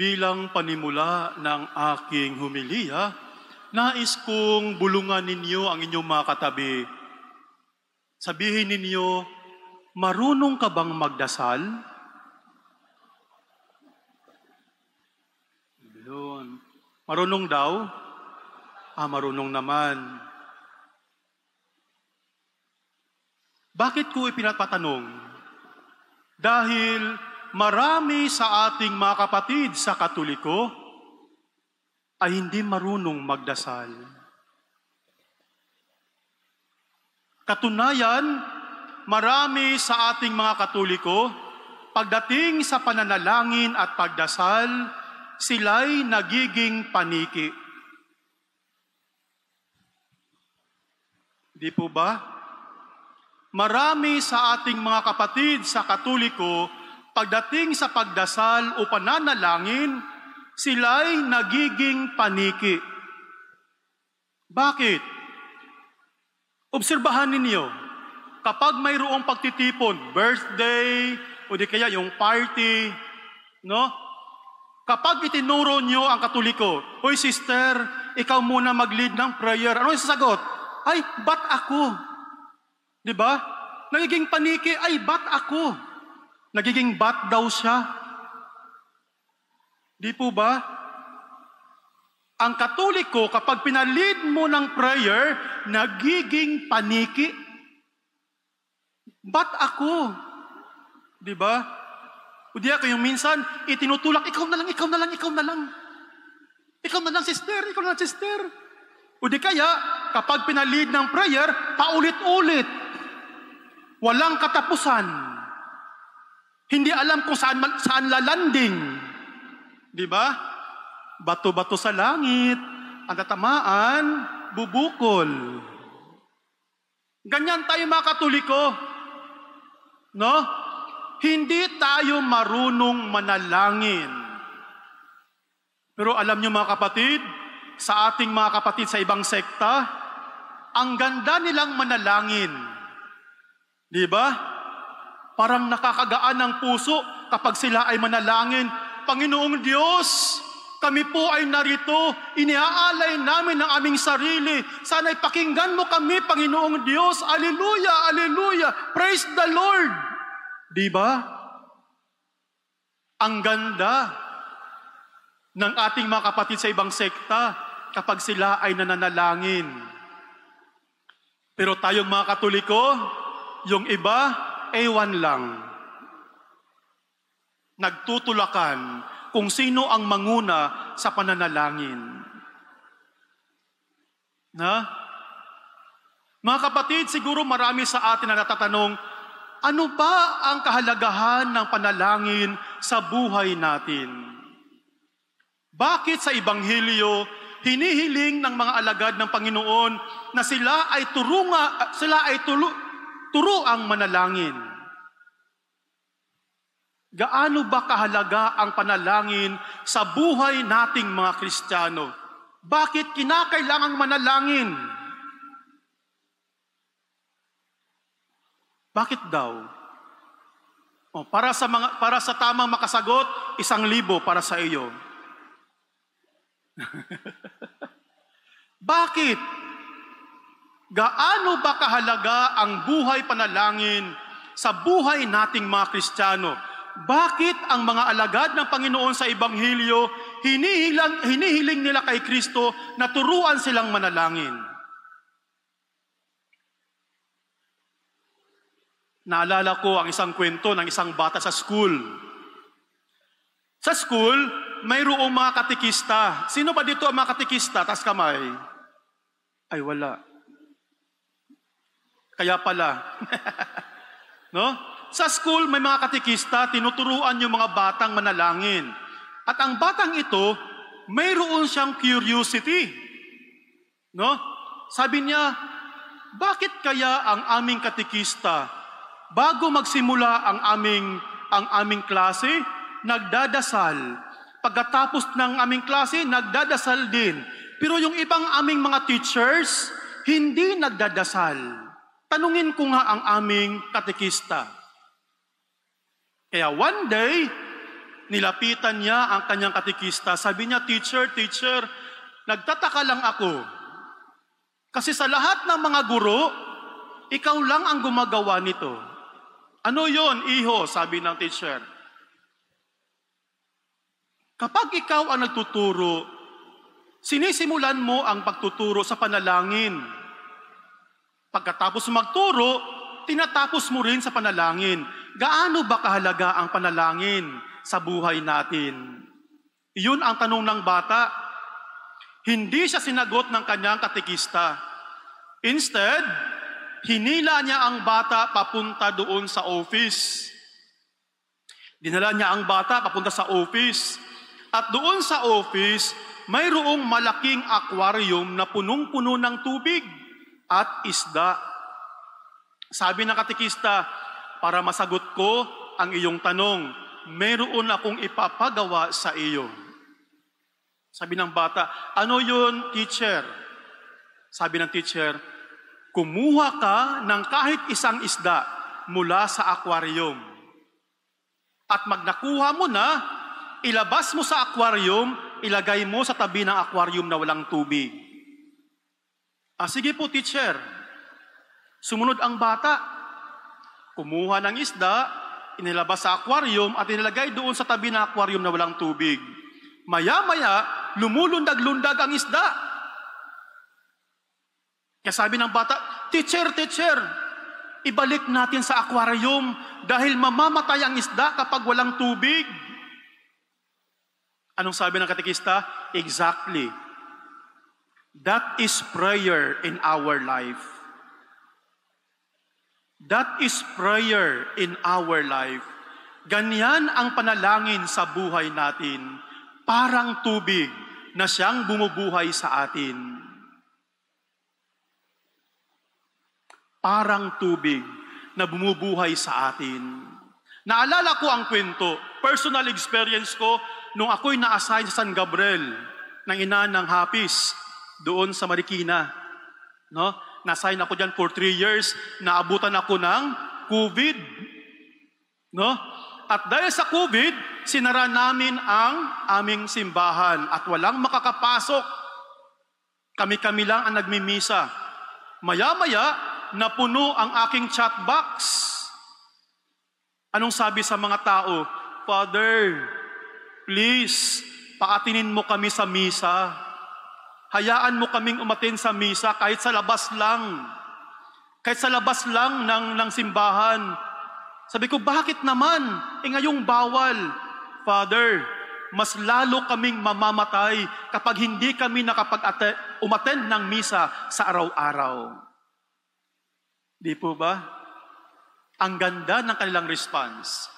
Bilang panimula ng aking humilya, nais kong bulungan ninyo ang inyong mga katabi. Sabihin ninyo, marunong ka bang magdasal? Yun. Marunong daw? Marunong naman. Bakit ko ipinapatanong? Dahil marami sa ating mga kapatid sa Katoliko ay hindi marunong magdasal. Katunayan, marami sa ating mga Katoliko, pagdating sa pananalangin at pagdasal, sila'y nagiging paniki. Di po ba? Marami sa ating mga kapatid sa Katoliko, pagdating sa pagdasal o pananalangin, sila'y nagiging paniki. Bakit? Obserbahan ninyo, kapag mayroong pagtitipon, birthday, o di kaya yung party, no? Kapag itinuro nyo ang Katoliko, "Hoy sister, ikaw muna mag-lead ng prayer." Ano yung sasagot? "Ay, ba't ako?" Di ba? Nagiging paniki, "Ay, ba't ako?" Nagiging ba't daw siya? Di po ba? Ang Katoliko, kapag pinalid mo ng prayer, nagiging paniki. Ba't ako? Di ba? O di ako yung minsan, itinutulak, ikaw na lang, ikaw na lang, ikaw na lang. Ikaw na lang, sister, ikaw na lang, sister. O di kaya, kapag pinalid ng prayer, paulit-ulit. Walang katapusan. Hindi alam kung saan lalanding. Di ba? Bato-bato sa langit, ang tatamaan, bubukol. Ganyan tayo mga Katoliko. No? Hindi tayo marunong manalangin. Pero alam niyo mga kapatid, sa ating mga kapatid sa ibang sekta, ang ganda nilang manalangin. Di ba? Parang nakakagaan ng puso kapag sila ay manalangin, "Panginoong Diyos, kami po ay narito, iniaalay namin ang aming sarili. Sana'y pakinggan mo kami, Panginoong Diyos. Alleluia, alleluia, praise the Lord." Di ba? Ang ganda ng ating mga kapatid sa ibang sekta kapag sila ay nananalangin. Pero tayong mga Katoliko, yung iba, ewan lang. Nagtutulakan kung sino ang manguna sa pananalangin. Na? Mga kapatid, siguro marami sa atin na natatanong, ano ba ang kahalagahan ng panalangin sa buhay natin? Bakit sa Ebanghelyo, hinihiling ng mga alagad ng Panginoon na sila ay turuang manalangin? Gaano ba kahalaga ang panalangin sa buhay nating mga Kristiyano? Bakit kinakailangang manalangin? Bakit daw? Para sa tamang makasagot, 1,000 para sa iyo. Bakit? Gaano ba kahalaga ang buhay panalangin sa buhay nating mga Kristiyano? Bakit ang mga alagad ng Panginoon sa Ebanghelyo, hinihiling nila kay Kristo na turuan silang manalangin? Naalala ko ang isang kwento ng isang bata sa school. Sa school, mayroong mga katekista. Sino ba dito ang mga katekista? Taas kamay. Ay, wala. Kaya pala. No? Sa school, may mga katekista, tinuturuan yung mga batang manalangin. At ang batang ito, mayroon siyang curiosity. No? Sabi niya, bakit kaya ang aming katekista, bago magsimula ang aming klase, nagdadasal. Pagkatapos ng aming klase, nagdadasal din. Pero yung ibang aming mga teachers, hindi nagdadasal. Tanungin ko nga ang aming katekista. Kaya one day, Nilapitan niya ang kanyang katikista. Sabi niya, Teacher, nagtataka lang ako. Kasi sa lahat ng mga guro, ikaw lang ang gumagawa nito. Ano yon, iho? Sabi ng teacher. Kapag ikaw ang nagtuturo, sinisimulan mo ang pagtuturo sa panalangin. Pagkatapos magturo, tinatapos mo rin sa panalangin. Gaano ba kahalaga ang panalangin sa buhay natin? Iyon ang tanong ng bata. Hindi siya sinagot ng kanyang katekista. Instead, hinila niya ang bata papunta doon sa office. Dinala niya ang bata papunta sa office. At doon sa office, mayroong malaking aquarium na punong-puno ng tubig at isda. Sabi ng katekista, para masagot ko ang iyong tanong, mayroon akong ipapagawa sa iyo. Sabi ng bata, ano yun, teacher? Sabi ng teacher, kumuha ka ng kahit isang isda mula sa aquarium. At magnakuha mo na, ilabas mo sa aquarium, ilagay mo sa tabi ng aquarium na walang tubig. Sige po, teacher. Sumunod ang bata. Kumuha ng isda, inilabas sa aquarium at inilagay doon sa tabi ng aquarium na walang tubig. Maya-maya, lumulundag-lundag ang isda. Kaya sabi ng bata, Teacher, ibalik natin sa aquarium dahil mamamatay ang isda kapag walang tubig. Anong sabi ng katekista? Exactly. That is prayer in our life. That is prayer in our life. Ganyan ang panalangin sa buhay natin. Parang tubig na siyang bumubuhay sa atin. Parang tubig na bumubuhay sa atin. Naalala ko ang kwento, personal experience ko, nung ako'y na-assign sa San Gabriel ng ina ng Hapis doon sa Marikina. No? Na-assign ako dyan for 3 years, naabutan ako ng COVID. No? At dahil sa COVID, sinara namin ang aming simbahan at walang makakapasok. Kami-kami lang ang nagmimisa. Maya-maya, napuno ang aking chat box. Anong sabi sa mga tao? Father, please, paatinin mo kami sa misa. Hayaan mo kaming umatin sa misa kahit sa labas lang. Kahit sa labas lang ng simbahan. Sabi ko, bakit naman? Ngayong bawal. Father, mas lalo kaming mamamatay kapag hindi kami umattend ng misa sa araw-araw. Di po ba? Ang ganda ng kanilang response.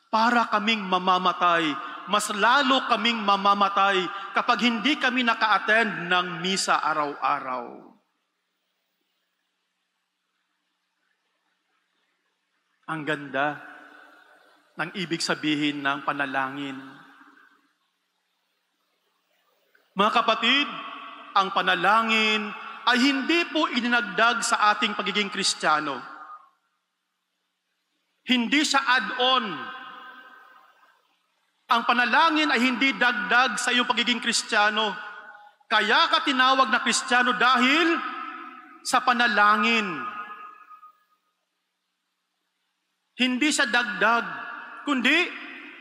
Para kaming mamamatay, mas lalo kaming mamamatay kapag hindi kami naka-attend ng misa araw-araw. Ang ganda ng ibig sabihin ng panalangin. Mga kapatid, ang panalangin ay hindi po idinagdag sa ating pagiging Kristiyano. Hindi siya add-on. Ang panalangin ay hindi dagdag sa iyong pagiging Kristiyano. Kaya ka tinawag na Kristiyano dahil sa panalangin. Hindi siya dagdag, kundi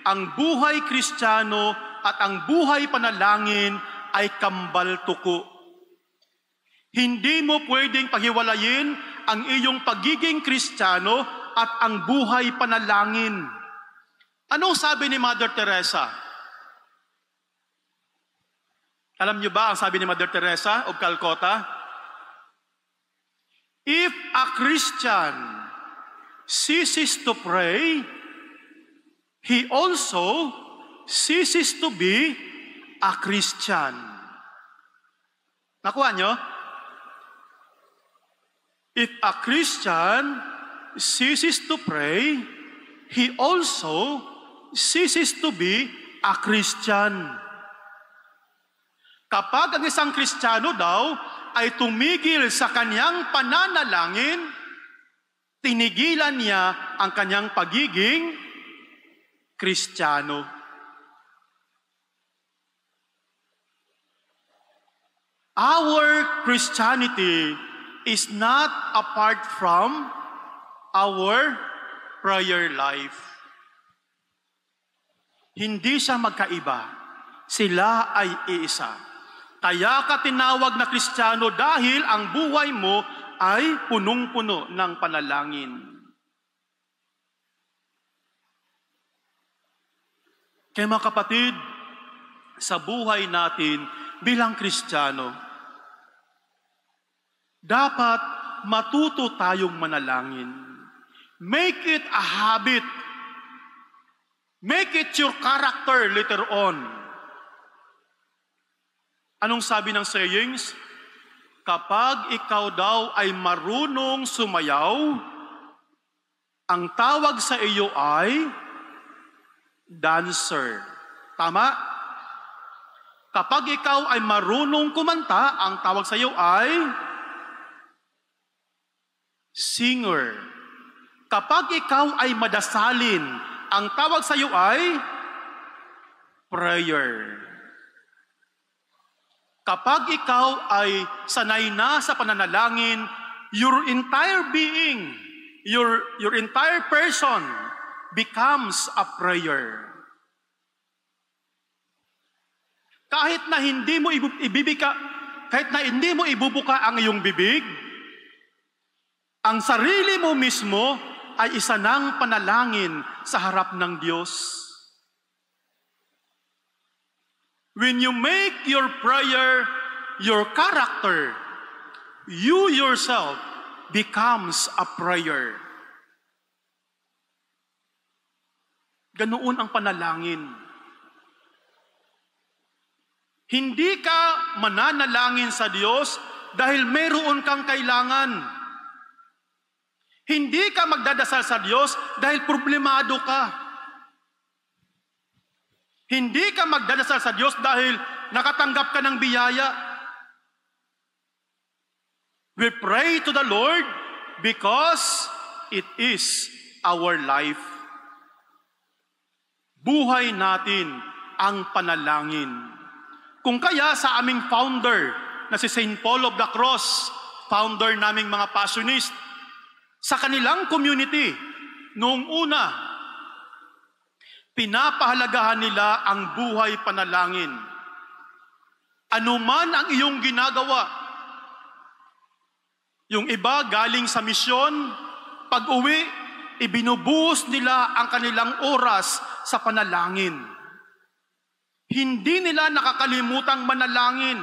ang buhay Kristiyano at ang buhay panalangin ay kambal tuko. Hindi mo pwedeng paghiwalayin ang iyong pagiging Kristiyano at ang buhay panalangin. Anong sabi ni Mother Teresa? Alam niyo ba ang sabi ni Mother Teresa of Calcutta? If a Christian ceases to pray, he also ceases to be a Christian. Nakuha niyo? If a Christian ceases to pray, he also ceases to be a Christian. Kapag ang isang Kristiyano daw ay tumigil sa kanyang pananalangin, tinigilan niya ang kanyang pagiging Kristiyano. Our Christianity is not apart from our prayer life. Hindi siya magkaiba. Sila ay iisa. Kaya ka tinawag na Kristiyano dahil ang buhay mo ay punong-puno ng panalangin. Kaya mga kapatid, sa buhay natin bilang Kristiyano, dapat matuto tayong manalangin. Make it a habit. Make it your character later on. Anong sabi ng sayings? Kapag ikaw daw ay marunong sumayaw, ang tawag sa iyo ay dancer. Tama? Kapag ikaw ay marunong kumanta, ang tawag sa iyo ay singer. Kapag ikaw ay madasalin, ang tawag sa iyo ay prayer. Kapag ikaw ay sanay na sa pananalangin, your entire being, your entire person becomes a prayer. Kahit na hindi mo ibubuka ang iyong bibig, ang sarili mo mismo ay isa ng panalangin sa harap ng Diyos. When you make your prayer your character, you yourself becomes a prayer. Ganoon ang panalangin. Hindi ka mananalangin sa Diyos dahil mayroon kang kailangan. Hindi ka magdadasal sa Diyos dahil problemado ka. Hindi ka magdadasal sa Diyos dahil nakatanggap ka ng biyaya. We pray to the Lord because it is our life. Buhay natin ang panalangin. Kung kaya sa aming founder na si St. Paul of the Cross, founder naming mga Passionist, sa kanilang community, noong una, pinapahalagahan nila ang buhay panalangin. Anuman ang iyong ginagawa, yung iba galing sa misyon, pag-uwi, ibinubuhos nila ang kanilang oras sa panalangin. Hindi nila nakakalimutang manalangin.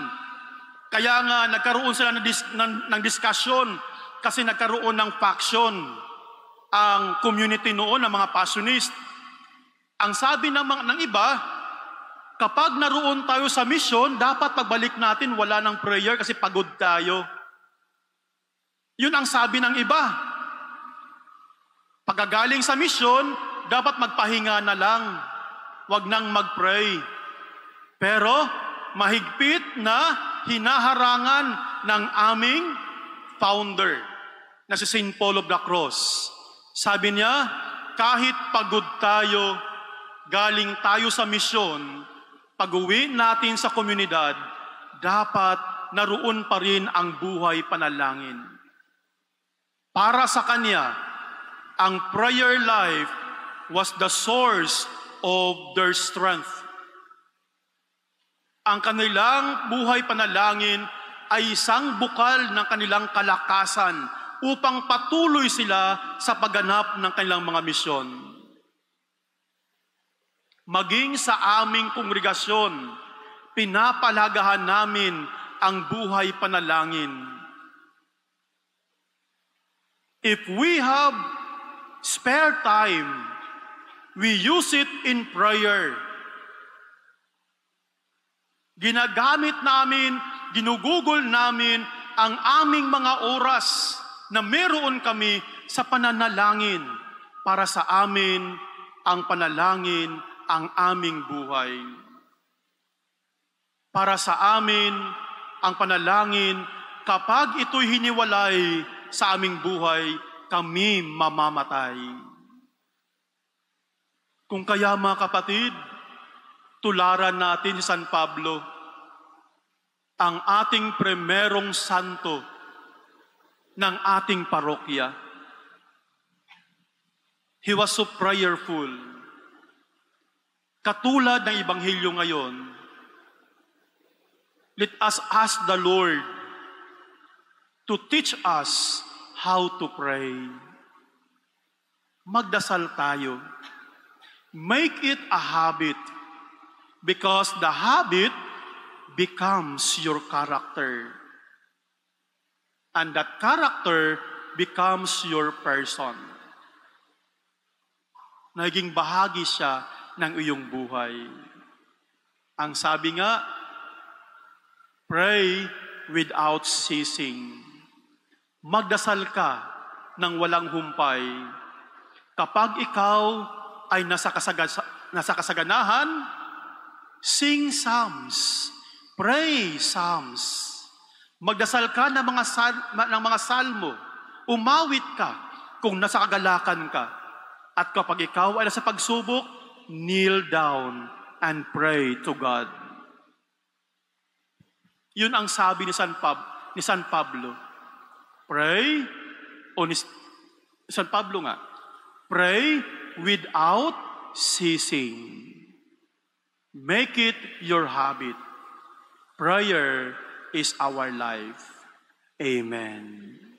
Kaya nga nagkaroon sila ng diskusyon kasi nagkaroon ng faction ang community noon ng mga Passionist. Ang sabi ng iba, kapag naroon tayo sa mission, dapat pagbalik natin wala ng prayer kasi pagod tayo. Yun ang sabi ng iba. Pagkagaling sa mission, dapat magpahinga na lang. Huwag nang mag-pray. Pero mahigpit na hinaharangan ng aming founder na si St. Paul of the Cross. Sabi niya, kahit pagod tayo, galing tayo sa misyon, pag-uwi natin sa komunidad, dapat naroon pa rin ang buhay panalangin. Para sa kanya, ang prayer life was the source of their strength. Ang kanilang buhay panalangin ay isang bukal ng kanilang kalakasan upang patuloy sila sa pagganap ng kanilang mga misyon. Maging sa aming kongregasyon, pinapalagahan namin ang buhay panalangin. If we have spare time, we use it in prayer. Ginagamit namin, ginugugol namin ang aming mga oras na meron kami sa pananalangin para sa amin ang panalangin ang aming buhay. Para sa amin ang panalangin, kapag ito'y hiniwalay sa aming buhay, kami mamamatay. Kung kaya mga kapatid, tularan natin si San Pablo. ang ating primerong santo ng ating parokya. He was so prayerful. Katulad ng Ebanghelyo ngayon, let us ask the Lord to teach us how to pray. Magdasal tayo. Make it a habit because the habit becomes your character. And that character becomes your person. Naging bahagi siya ng iyong buhay. Ang sabi nga, pray without ceasing. Magdasal ka ng walang humpay. Kapag ikaw ay nasa kasaganahan, sing psalms, pray psalms. Magdasal ka ng mga salmo, umawit ka kung nasa kagalakan ka. At kapag ikaw ay nasa pagsubok, kneel down and pray to God. Yun ang sabi ni San Pablo. Pray, o ni San Pablo nga, pray without ceasing. Make it your habit. Prayer is our life. Amen.